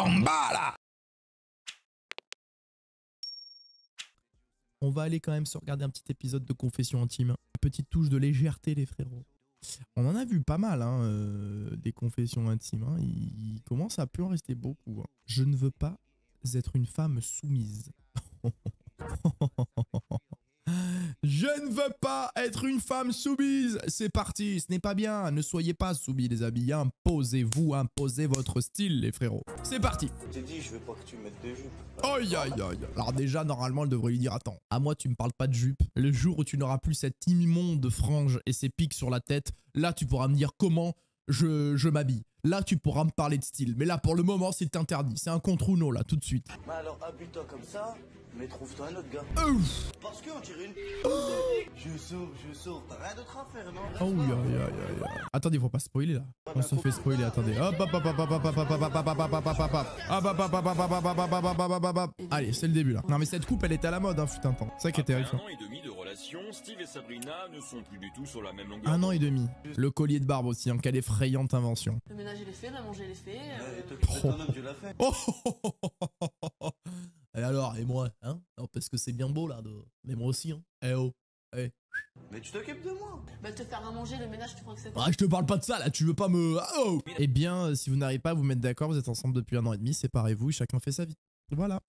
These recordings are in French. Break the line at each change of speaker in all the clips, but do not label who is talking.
En bas là. On va aller quand même se regarder un petit épisode de Confession intime. Une petite touche de légèreté les frérots. On en a vu pas mal hein, des confessions intimes. Hein. Il commence à plus en rester beaucoup. Hein. Je ne veux pas être une femme soumise. Je ne veux pas être une femme soumise. C'est parti, ce n'est pas bien. Ne soyez pas soumis les amis. Imposez-vous, imposez votre style les frérots. C'est parti.
Je t'ai dit, je veux pas que tu mettes de jupe.
Aïe aïe aïe. Alors déjà normalement elle devrait lui dire attends, à moi tu me parles pas de jupe. Le jour où tu n'auras plus cette immonde frange et ces pics sur la tête, là tu pourras me dire comment je m'habille. Là tu pourras me parler de style. Mais là pour le moment c'est interdit. C'est un contre uno là tout de suite.
Bah alors habille-toi comme ça, mais trouve-toi un autre gars.
Ouf.
Parce qu'on dirait une... Je sors, t'as rien d'autre à faire, non?
Oh aïe aïe aïe aïe. Attendez, faut pas spoiler là. On se fait spoiler, attendez. Hop hop hop hop hop hop hop hop hop hop hop hop hop hop hop hop. Hop hop hop hop hop hop hop hop hop hop hop. Allez, c'est le début là. Non mais cette coupe elle était à la mode hein, fut un temps. C'est ça qui est terrifiant.
Après 1 an et demi de relation, Steve et Sabrina ne sont plus du tout sur la même longueur.
1 an et demi. Le collier de barbe aussi, hein, quelle effrayante invention.
Le ménage il est fait, la manger il est fait.
Et t'occupes de ton homme, tu l'as fait.
Oh. Et alors, et moi, hein? Non, parce que c'est bien beau là, mais moi aussi, hein. Eh oh, eh.
Mais tu t'occupes de moi.
Bah te faire à manger, le ménage tu crois que c'est
Ah, je te parle pas de ça là, tu veux pas me... Oh. Eh bien, si vous n'arrivez pas à vous mettre d'accord, vous êtes ensemble depuis 1 an et demi, séparez-vous et chacun fait sa vie. Voilà.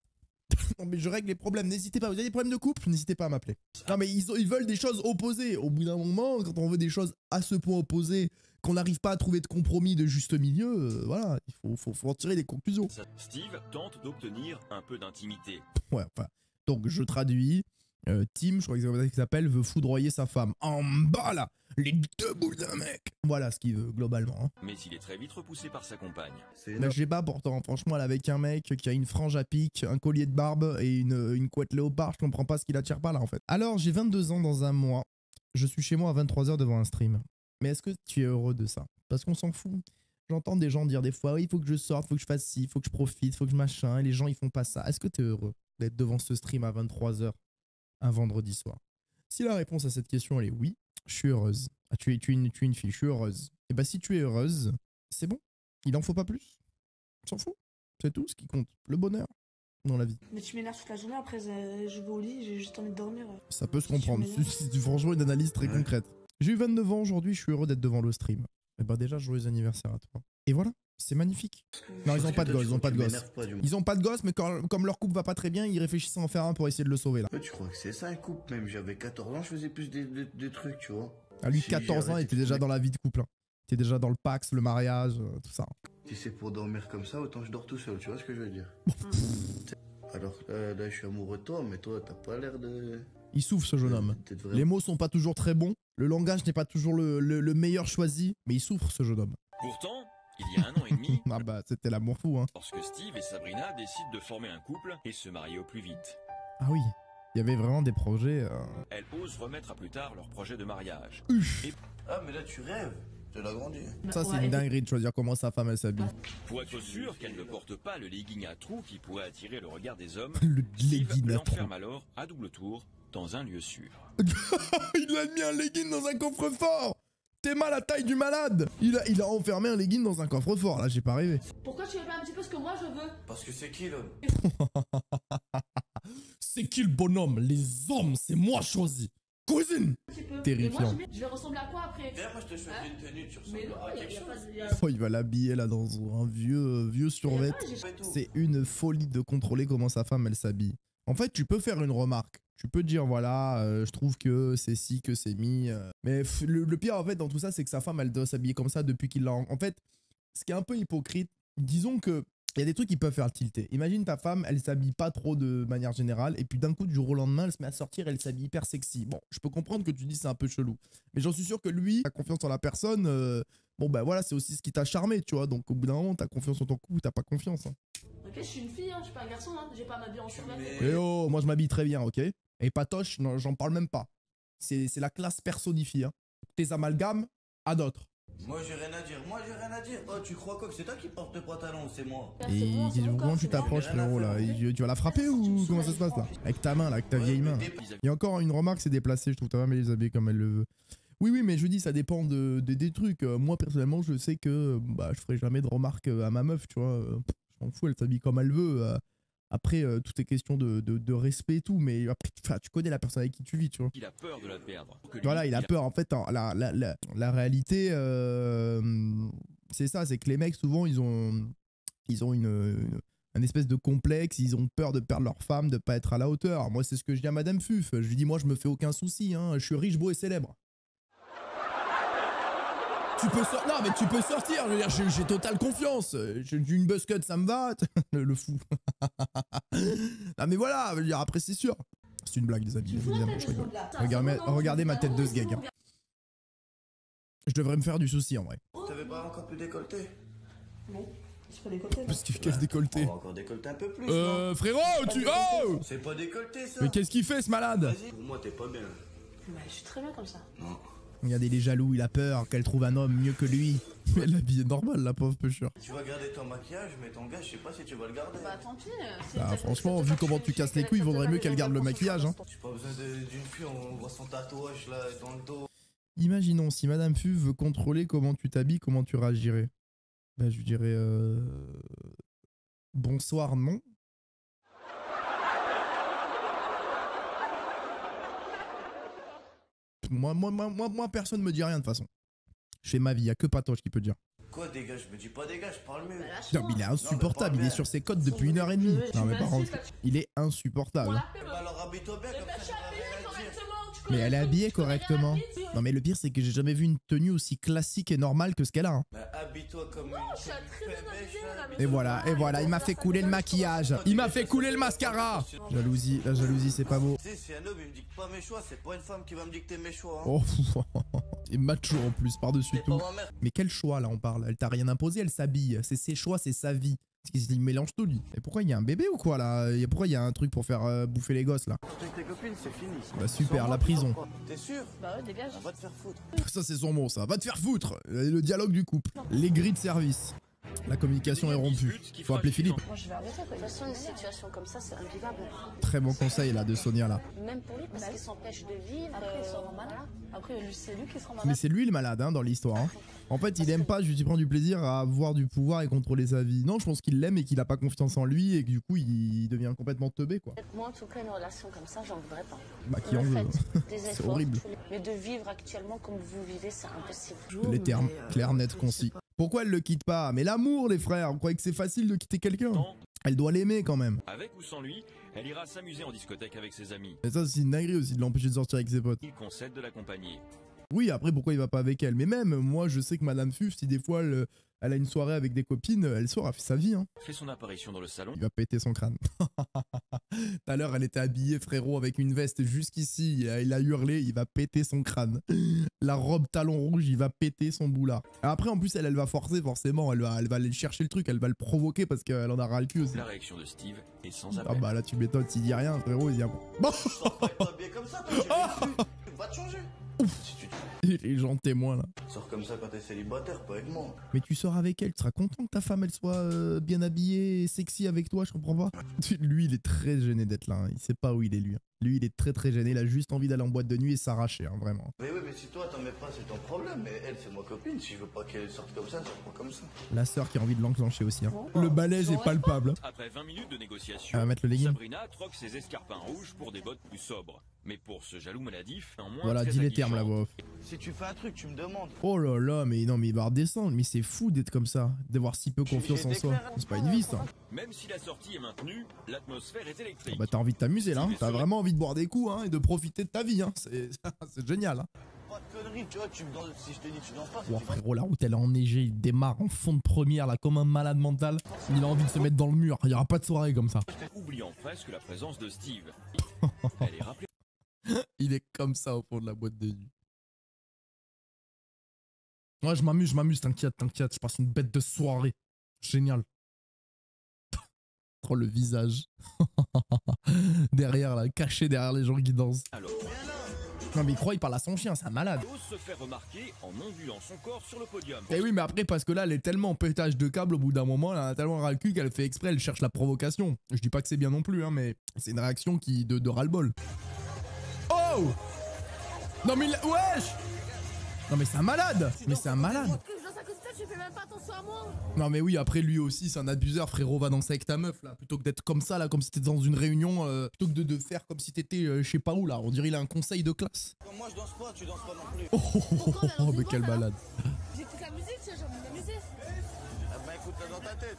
Non mais je règle les problèmes, n'hésitez pas, vous avez des problèmes de couple, n'hésitez pas à m'appeler. Non mais ils veulent des choses opposées. Au bout d'un moment, quand on veut des choses à ce point opposées, qu'on n'arrive pas à trouver de compromis de juste milieu, voilà, il faut en tirer des conclusions.
Steve tente d'obtenir un peu d'intimité.
Ouais, enfin, donc je traduis, Tim, je crois que c'est comme ça qu'il s'appelle, veut foudroyer sa femme. En bas là, les deux boules d'un mec. Voilà ce qu'il veut globalement. Hein.
Mais il est très vite repoussé par sa compagne.
Mais je sais pas pourtant, franchement, elle avec un mec qui a une frange à pic, un collier de barbe et une couette léopard, je comprends pas ce qui l'attire pas là en fait. Alors, j'ai 22 ans dans un mois, je suis chez moi à 23 h devant un stream. Mais est-ce que tu es heureux de ça? Parce qu'on s'en fout. J'entends des gens dire des fois, oui, il faut que je sorte, il faut que je fasse ci, il faut que je profite, il faut que je machin, et les gens ils font pas ça. Est-ce que tu es heureux d'être devant ce stream à 23 h un vendredi soir? Si la réponse à cette question elle est oui, je suis heureuse. Ah, tu es une fille, je suis heureuse. Et bah si tu es heureuse, c'est bon. Il en faut pas plus. On s'en fout. C'est tout ce qui compte. Le bonheur dans la vie.
Mais tu m'énerves toute la journée, après je vais au lit, j'ai juste envie de dormir.
Ça peut se comprendre. C'est franchement une analyse très concrète. J'ai eu 29 ans aujourd'hui, je suis heureux d'être devant le stream. Et bah déjà, joyeux anniversaire à toi. Et voilà, c'est magnifique. Non, ils ont pas de gosse, ils ont pas de gosse. Ils ont pas de gosse, mais comme leur couple va pas très bien, ils réfléchissent à en faire un pour essayer de le sauver là.
Tu crois que c'est ça un couple? Même j'avais 14 ans, je faisais plus de trucs, tu vois.
À lui, 14 ans, il était déjà dans la vie de couple. Hein. Il était déjà dans le Pax, le mariage, tout ça.
Si c'est pour dormir comme ça, autant je dors tout seul, tu vois ce que je veux dire? Alors là, je suis amoureux de toi, mais toi, t'as pas l'air de...
Il souffre ce jeune homme. Les mots sont pas toujours très bons, le langage n'est pas toujours le meilleur choisi, mais il souffre ce jeune homme.
Pourtant, il y a 1 an et demi,
Ah bah c'était l'amour fou hein.
lorsque Steve et Sabrina décident de former un couple et se marier au plus vite.
Ah oui, il y avait vraiment des projets...
Elle ose remettre à plus tard leur projet de mariage.
Ah, mais là, tu rêves. Tu l'as grandi.
Ça c'est une dinguerie de choisir comment sa femme elle s'habille.
Pour être sûr qu'elle ne porte pas le legging à trous qui pourrait attirer le regard des hommes,
Le
Steve
legging à trous.
l'enferme alors à double tour dans un lieu sûr.
Il a mis un legging dans un coffre-fort. T'es mal à taille du malade. Il a enfermé un legging dans un coffre-fort, là j'ai pas rêvé.
Pourquoi tu fais pas un petit peu ce que moi je veux?
Parce que c'est qui, l'homme?
C'est qui le bonhomme? Les hommes, c'est moi choisi. Cousine.
Un petit peu.
Terrifiant.
Et moi, je vais ressembler à quoi après?
Viens, moi, je te choisis une tenue, tu
Mais
ressembles
non,
à
y a
quelque
pas
chose.
de...
Oh, il va l'habiller là dans un vieux survêt. C'est une folie de contrôler comment sa femme elle s'habille. En fait, tu peux faire une remarque. Tu peux dire voilà, je trouve que c'est ci, que c'est mi. Mais le pire en fait dans tout ça, c'est que sa femme elle doit s'habiller comme ça depuis qu'il l'a. En fait, ce qui est un peu hypocrite, disons que il y a des trucs qui peuvent faire tilter. Imagine ta femme, elle s'habille pas trop de manière générale, et puis d'un coup du jour au lendemain, elle se met à sortir, elle s'habille hyper sexy. Bon, je peux comprendre que tu dis c'est un peu chelou, mais j'en suis sûr que lui, a confiance en la personne. Bon bah voilà, c'est aussi ce qui t'a charmé, tu vois. Donc au bout d'un moment, t'as confiance en ton couple, t'as pas confiance. Hein.
Ok, je suis une fille, hein, je suis pas un garçon, hein. J'ai pas à m'habiller en survêt.
Eh oh, moi je m'habille très bien, ok. Et Patoche, non, j'en parle même pas. C'est la classe personnifiée. Hein. Tes amalgames à d'autres.
Moi, j'ai rien à dire. Oh, tu crois quoi que c'est toi qui porte le pantalon, c'est moi?
Et comment tu t'approches, frérot, là? Tu vas la frapper ou comment ça se passe, là? Avec ta main, là, avec ta vieille main. Il y a encore une remarque, c'est déplacé, je trouve ta femme, elle les habille comme elle le veut. Oui, mais je dis, ça dépend des trucs. Moi, personnellement, je sais que bah, je ferai jamais de remarques à ma meuf, tu vois. Je s'en fout, elle s'habille comme elle veut. Après, tout est question de respect et tout, mais après, tu connais la personne avec qui tu vis, tu vois.
Il a peur de la perdre.
Voilà, il a peur. En fait, la réalité, c'est ça, c'est que les mecs, souvent, ils ont un espèce de complexe, ils ont peur de perdre leur femme, de pas être à la hauteur. Moi, c'est ce que je dis à Madame Fuf. Je lui dis, moi, je me fais aucun souci, hein. Je suis riche, beau et célèbre. Tu peux non, mais tu peux sortir, je veux dire, j'ai totale confiance. J'ai une buzzcut, ça me va. Le fou. Non, mais voilà, je veux dire, après, c'est sûr. C'est une blague, les amis, évidemment, je rigole. Regardez ma tête de sgeg. Je devrais me faire du souci, en vrai.
T'avais pas encore plus décolleté?
Non, c'est pas décolleté.
Parce qu'il cache décolleté.
On va encore décolleter un peu plus. Non
Frérot, tu... Oh!
C'est pas décolleté, ça.
Mais qu'est-ce qu'il fait, ce malade?
Vas-y. Pour moi, t'es pas bien.
Mais je suis très bien comme ça.
Non.
Regardez, il est jaloux, il a peur qu'elle trouve un homme mieux que lui. Mais elle est habillée normal, la pauvre pêcheur.
Tu vas garder ton maquillage, mais ton gars, je sais pas si tu vas le garder.
Bah tant pis.
Bah, franchement, vu comment tu casses les couilles, il vaudrait mieux qu'elle garde le maquillage, hein.
J'ai pas besoin d'une fille, on voit son tatouage là dans le dos.
Imaginons, si Madame Fu veut contrôler comment tu t'habilles, comment tu réagirais? Bah, je lui dirais... Bonsoir, non. Moi, personne me dit rien de toute façon. Je fais ma vie, y a que Patoche qui peut dire.
Quoi, dégage? Je me dis pas dégage, parle mieux.
Non, mais il est insupportable, il est sur ses côtes depuis 1h30. Non, mais par contre, il est insupportable.
Bah alors habille-toi bien comme ça, je vais rien dire.
Mais elle est habillée correctement. Non, mais le pire, c'est que j'ai jamais vu une tenue aussi classique et normale que ce qu'elle a. Hein.
Bah habille-toi comme une
Et voilà, il m'a fait couler le maquillage. Il m'a fait couler le mascara. Jalousie, la jalousie, c'est pas beau.
Tu sais, si un homme il me dicte pas mes choix, c'est pas une femme qui va me dicter mes choix. Hein.
Oh, et macho en plus, par-dessus
C'est
tout.
pas ma mère.
Mais quel choix là on parle? Elle t'a rien imposé, elle s'habille. C'est ses choix, c'est sa vie. Il mélange tout lui. Et pourquoi il y a un bébé ou quoi là? Pourquoi il y a un truc pour faire bouffer les gosses là?
Avec tes copines, c'est fini.
Bah super, la prison.
T'es sûr?
Bah ouais, dégage.
Va te faire foutre.
Ça c'est son mot ça. Va te faire foutre. Le dialogue du couple. Les grilles de service. La communication est rompue. Faut appeler Philippe.
Moi je vais arrêter quoi. De toute façon, une situation comme ça, c'est invivable.
Très bon conseil là de Sonia là.
Même pour lui, parce qu'il s'empêche de vivre. Après, il se rend malade. Après, c'est lui qui se rend malade.
Mais c'est lui le malade hein, dans l'histoire. Hein. En fait, il aime pas, juste il prend du plaisir à avoir du pouvoir et contrôler sa vie. Non, je pense qu'il l'aime et qu'il a pas confiance en lui et que du coup, il devient complètement teubé quoi.
Moi, en tout cas, une relation comme ça, j'en voudrais pas.
Bah, qui en veut. C'est horrible.
Mais de vivre actuellement comme vous vivez, c'est impossible.
Les termes, clair, net, concis. Pourquoi elle le quitte pas? Mais l'amour, les frères, vous croyez que c'est facile de quitter quelqu'un? Elle doit l'aimer quand même.
Avec ou sans lui, elle ira s'amuser en discothèque avec ses amis.
Et ça, c'est une dinguerie aussi de l'empêcher de sortir avec ses potes.
Il concède de l'accompagner.
Oui, après, pourquoi il va pas avec elle? Mais même, moi, je sais que Madame Fuf, si des fois elle a une soirée avec des copines, elle sort, elle fait sa vie. Hein.
Fait son apparition dans le salon.
Il va péter son crâne. Tout à l'heure, elle était habillée, frérot, avec une veste jusqu'ici. Il a hurlé, il va péter son crâne. La robe talon rouge, il va péter son boulard. Après, en plus, elle va forcer, forcément. Elle va aller chercher le truc, elle va le provoquer parce qu'elle en a ras le cul aussi.
La réaction de Steve est sans appel.
Ah bah là, tu m'étonnes, s'il dit rien, frérot, il dit... Bon.
Sors pas bien comme ça, toi, va te changer. Si tu
Les gens témoins là.
sors comme ça quand t'es célibataire, pas avec moi.
Mais tu sors avec elle, tu seras content que ta femme elle soit bien habillée et sexy avec toi, je comprends pas. Lui il est très gêné d'être là, hein. Il sait pas où il est lui. Lui il est très très gêné, il a juste envie d'aller en boîte de nuit et s'arracher, hein, vraiment.
Mais oui, mais si toi t'en mets pas, c'est ton problème. Mais elle, c'est ma copine. Si je veux pas qu'elle sorte comme ça, elle sort pas comme ça.
La sœur qui a envie de l'enclencher aussi. Hein. Le balèze est palpable. Hein.
Après 20 minutes de négociation,
Elle va mettre le legging.
Sabrina troque ses escarpins rouges pour des bottes plus sobres. Mais pour ce jaloux maladif, en moins
Voilà,
très
dis les termes la
aguichante.
voix off.
Si tu fais un truc, tu me demandes.
Oh là là, mais non, mais il va redescendre. Mais c'est fou d'être comme ça, d'avoir si peu confiance en soi. C'est pas une vie ça.
Même si la sortie est maintenue, l'atmosphère est électrique.
Bah t'as envie de t'amuser là, hein. T'as vraiment envie de boire des coups hein, et de profiter de ta vie. Hein. C'est génial. Hein.
Pas de conneries, tu vois, tu me danses, si je te dis tu danses pas,
Oh, frérot, la route elle est enneigée, il démarre en fond de première là comme un malade mental. Il a envie de se mettre dans le mur, il y aura pas de soirée comme ça.
Oubliant presque la présence de Steve. Elle est rappelée.
Il est comme ça au fond de la boîte de nuit. Ouais, je m'amuse, t'inquiète, je passe une bête de soirée. Génial. Trop le visage. Derrière là, caché derrière les gens qui dansent.
Alors,
Non mais il croit il parle à son chien, c'est un malade.
ose se faire remarquer en ondulant son corps sur le podium.
Et oui mais après parce que là elle est tellement en pétage de câble au bout d'un moment, elle a tellement ras le cul qu'elle fait exprès, elle cherche la provocation. Je dis pas que c'est bien non plus hein, mais c'est une réaction qui de ras-le-bol. Oh non mais wesh. Non mais c'est un malade. Mais c'est un malade.
fais même pas attention à moi.
Non mais oui, après lui aussi c'est un abuseur, frérot, va danser avec ta meuf là, plutôt que d'être comme ça là, comme si t'étais dans une réunion, plutôt que de faire comme si t'étais je sais pas où là, on dirait il a un conseil de classe.
Moi je danse pas, tu danses pas non plus.
Oh mais quelle balade.
J'écoute la musique, j'ai envie de m'amuser.
Ah bah écoute-la dans ta tête.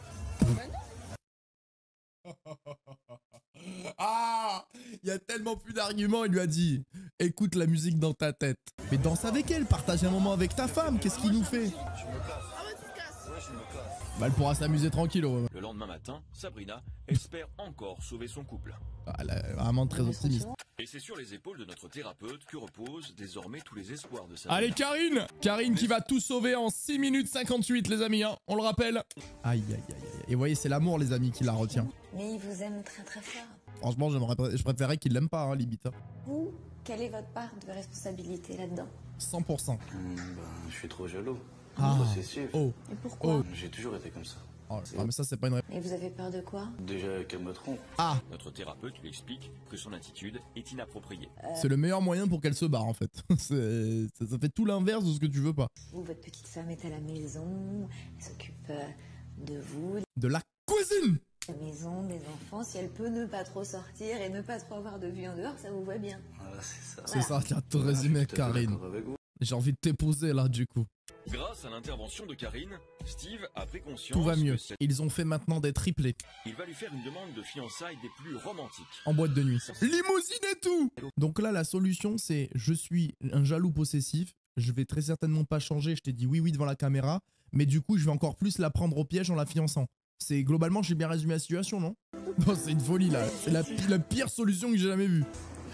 Ah, il y a tellement plus d'arguments, il lui a dit écoute la musique dans ta tête. Mais danse avec elle, partage un moment avec ta femme, qu'est-ce qu'il nous fait?
Je me casse.
Ah ouais, tu te casses.
Ouais, je me casse.
Bah elle pourra s'amuser tranquille. Ouais.
Le lendemain matin, Sabrina espère encore sauver son couple.
Ah, elle est vraiment très optimiste.
Et c'est sur les épaules de notre thérapeute que reposent désormais tous les espoirs de Sabrina.
Allez Karine, Karine qui va tout sauver en 6 minutes 58 les amis, hein, on le rappelle. Aïe aïe aïe aïe. Et vous voyez c'est l'amour les amis qui la retient.
Mais il vous aime très très fort.
Franchement je préférerais qu'il l'aime pas hein, limite. Hein.
Vous, quelle est votre part de responsabilité là-dedans?
100%.
Je suis trop jaloux.
Ah.
Possessif.
Oh.
Et pourquoi?
J'ai toujours été comme ça.
Oh, ah, mais ça c'est pas une réponse.
Et vous avez peur de quoi?
Déjà qu'elle me trompe.
Ah,
Notre thérapeute lui explique que son attitude est inappropriée.
c'est le meilleur moyen pour qu'elle se barre en fait. Ça fait tout l'inverse de ce que tu veux pas.
Vous, votre petite femme est à la maison, elle s'occupe de vous,
De la cuisine.
de la maison, des enfants. Si elle peut ne pas trop sortir et ne pas trop avoir de vue en dehors, ça vous va bien.
Voilà, c'est ça.
C'est ça qui a tout résumé
Tout à fait
Karine.
d'accord avec vous.
J'ai envie de t'épouser là du coup.
Grâce à l'intervention de Karine, Steve a pris conscience
Tout va mieux.
que
Ils ont fait maintenant des triplés
il va lui faire une demande de fiançailles des plus romantiques.
en boîte de nuit. Limousine et tout. Donc là la solution c'est je suis un jaloux possessif, je vais très certainement pas changer, je t'ai dit oui devant la caméra, mais du coup je vais encore plus la prendre au piège en la fiançant. C'est globalement j'ai bien résumé la situation non? Non c'est une folie là, c'est la pire solution que j'ai jamais vue.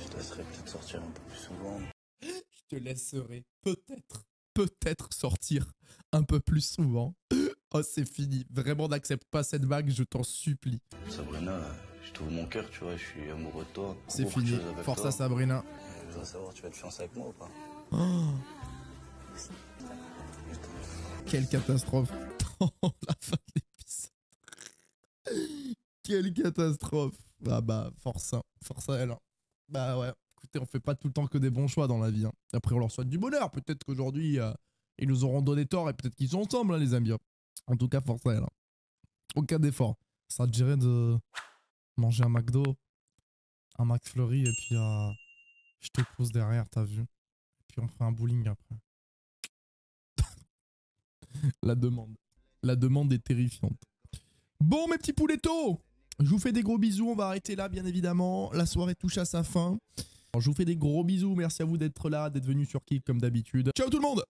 Je te laisserai peut-être sortir un peu plus souvent.
Je te laisserai peut-être sortir un peu plus souvent. Oh c'est fini, vraiment n'accepte pas cette vague, je t'en supplie.
Sabrina, je t'ouvre mon cœur, tu vois, je suis amoureux de toi.
C'est
Beaucoup de
fini,
choses avec
force
toi.
à Sabrina.
Je voudrais savoir, tu vas te fiancer avec moi ou pas?
Oh, quelle catastrophe. Oh, la fin de l'épisode. Quelle catastrophe. Ah bah, force à elle. Hein. Bah ouais, écoutez, on fait pas tout le temps que des bons choix dans la vie. Hein. Après, on leur souhaite du bonheur. Peut-être qu'aujourd'hui, ils nous auront donné tort et peut-être qu'ils sont ensemble, hein, les amis. En tout cas, force à elle. Hein. Aucun effort. Ça te dirait de manger un McDo, un McFlurry et puis je te pose derrière, t'as vu? Et puis on fait un bowling après. La demande est terrifiante. Bon mes petits poulettos, je vous fais des gros bisous, on va arrêter là bien évidemment. La soirée touche à sa fin. Alors, je vous fais des gros bisous, merci à vous d'être là, d'être venus sur Kick comme d'habitude. Ciao tout le monde!